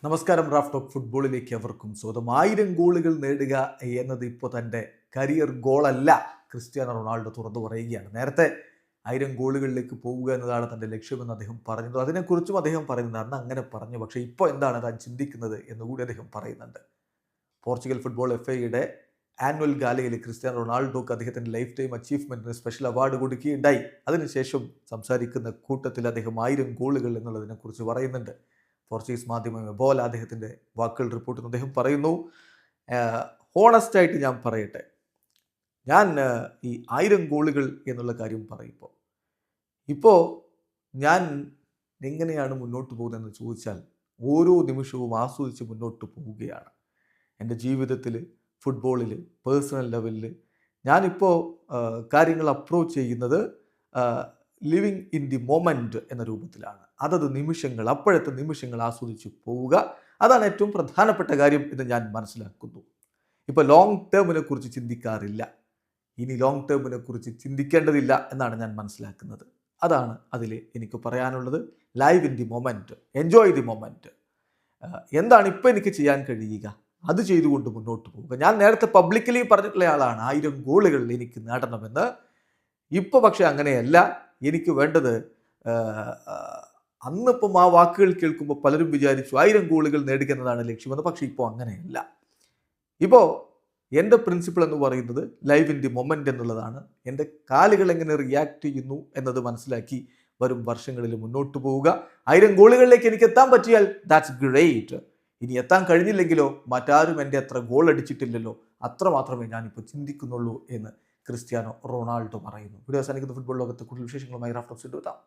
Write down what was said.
നമസ്കാരം. Raf talk ഫുട്ബോളിലേക്ക് അവർക്കും സ്വാഗതം. 1000 ഗോളുകൾ നേടുക എന്നത് ഇപ്പോൾ തൻ്റെ കരിയർ ഗോളല്ല, ക്രിസ്ത്യാനോ റൊണാൾഡോ തുറന്നു പറയുകയാണ്. നേരത്തെ 1000 ഗോളുകളിലേക്ക് പോവുക എന്നതാണ് തൻ്റെ ലക്ഷ്യമെന്ന് അദ്ദേഹം പറഞ്ഞത്. അതിനെക്കുറിച്ചും അദ്ദേഹം പറയുന്നത് അന്ന് അങ്ങനെ പറഞ്ഞു, പക്ഷേ ഇപ്പോൾ എന്താണ് താൻ ചിന്തിക്കുന്നത് എന്നുകൂടി അദ്ദേഹം പറയുന്നുണ്ട്. പോർച്ചുഗൽ ഫുട്ബോൾ FAയുടെ ആനുവൽ ഗാലയിൽ ക്രിസ്ത്യാനോ റൊണാൾഡോക്ക് അദ്ദേഹത്തിൻ്റെ ലൈഫ് ടൈം അച്ചീവ്മെൻറ്റിന് സ്പെഷ്യൽ അവാർഡ് കൊടുക്കുകയുണ്ടായി. അതിനുശേഷം സംസാരിക്കുന്ന കൂട്ടത്തിൽ അദ്ദേഹം 1000 ഗോളുകൾ എന്നുള്ളതിനെക്കുറിച്ച് പറയുന്നുണ്ട്. പോർച്ചുഗീസ് മാധ്യമം എബോല അദ്ദേഹത്തിൻ്റെ വാക്കുകൾ റിപ്പോർട്ട് ചെയ്യുന്നു. അദ്ദേഹം പറയുന്നു, ഹോണസ്റ്റായിട്ട് ഞാൻ പറയട്ടെ, ഞാൻ ഈ 1000 ഗോളുകൾ എന്നുള്ള കാര്യം പറയുമ്പോൾ ഇപ്പോൾ ഞാൻ എങ്ങനെയാണ് മുന്നോട്ട് പോകുന്നതെന്ന് ചോദിച്ചാൽ ഓരോ നിമിഷവും ആസ്വദിച്ച് മുന്നോട്ട് പോവുകയാണ്. എൻ്റെ ജീവിതത്തിൽ, ഫുട്ബോളിൽ, പേഴ്സണൽ ലെവലിൽ ഞാനിപ്പോൾ കാര്യങ്ങൾ അപ്രോച്ച് ചെയ്യുന്നത് ലിവിങ് ഇൻ ദി മൊമെൻറ്റ് എന്ന രൂപത്തിലാണ്. അതത് നിമിഷങ്ങൾ, അപ്പോഴത്തെ നിമിഷങ്ങൾ ആസ്വദിച്ച് പോവുക, അതാണ് ഏറ്റവും പ്രധാനപ്പെട്ട കാര്യം എന്ന് ഞാൻ മനസ്സിലാക്കുന്നു. ഇപ്പോൾ ലോങ് ടേമിനെ കുറിച്ച് ചിന്തിക്കാറില്ല, ഇനി ലോങ് ടേമിനെ കുറിച്ച് ചിന്തിക്കേണ്ടതില്ല എന്നാണ് ഞാൻ മനസ്സിലാക്കുന്നത്. അതാണ് അതിൽ എനിക്ക് പറയാനുള്ളത്. Live in the moment, enjoy the moment. എന്താണ് ഇപ്പോൾ എനിക്ക് ചെയ്യാൻ കഴിയുക, അത് ചെയ്തുകൊണ്ട് മുന്നോട്ട് പോവുക. ഞാൻ നേരത്തെ പബ്ലിക്കലി പറഞ്ഞിട്ടുള്ള ആളാണ് 1000 ഗോളുകൾ എനിക്ക് നേടണമെന്ന്. ഇപ്പോൾ പക്ഷേ അങ്ങനെയല്ല. എനിക്ക് വേണ്ടത്, അന്നിപ്പം ആ വാക്കുകൾ കേൾക്കുമ്പോൾ പലരും വിചാരിച്ചു 1000 ഗോളുകൾ നേടുക എന്നതാണ് ലക്ഷ്യമെന്ന്. പക്ഷേ ഇപ്പോൾ അങ്ങനെയല്ല. ഇപ്പോൾ എൻ്റെ പ്രിൻസിപ്പിൾ എന്ന് പറയുന്നത് ലൈവ് ഇൻ ദി മൊമെൻ്റ് എന്നുള്ളതാണ്. എൻ്റെ കാലുകൾ എങ്ങനെ റിയാക്ട് ചെയ്യുന്നു എന്നത് മനസ്സിലാക്കി വരും വർഷങ്ങളിൽ മുന്നോട്ട് പോവുക. 1000 ഗോളുകളിലേക്ക് എനിക്ക് എത്താൻ പറ്റിയാൽ ദാറ്റ്സ് ഗ്രേറ്റ്. ഇനി എത്താൻ കഴിഞ്ഞില്ലെങ്കിലോ, മറ്റാരും എൻ്റെ അത്ര ഗോൾ അടിച്ചിട്ടില്ലല്ലോ, അത്ര മാത്രമേ ഞാനിപ്പോൾ ചിന്തിക്കുന്നുള്ളൂ എന്ന് ക്രിസ്ത്യാനോ റൊണാൾഡോ പറയുന്നു. വീഡിയോ അവസാനിക്കുന്ന ഫുട്ബോൾ ലോകത്തെ കൂടുതൽ വിശേഷങ്ങളുമായി റാഫ് ടോക്സ് എത്താം.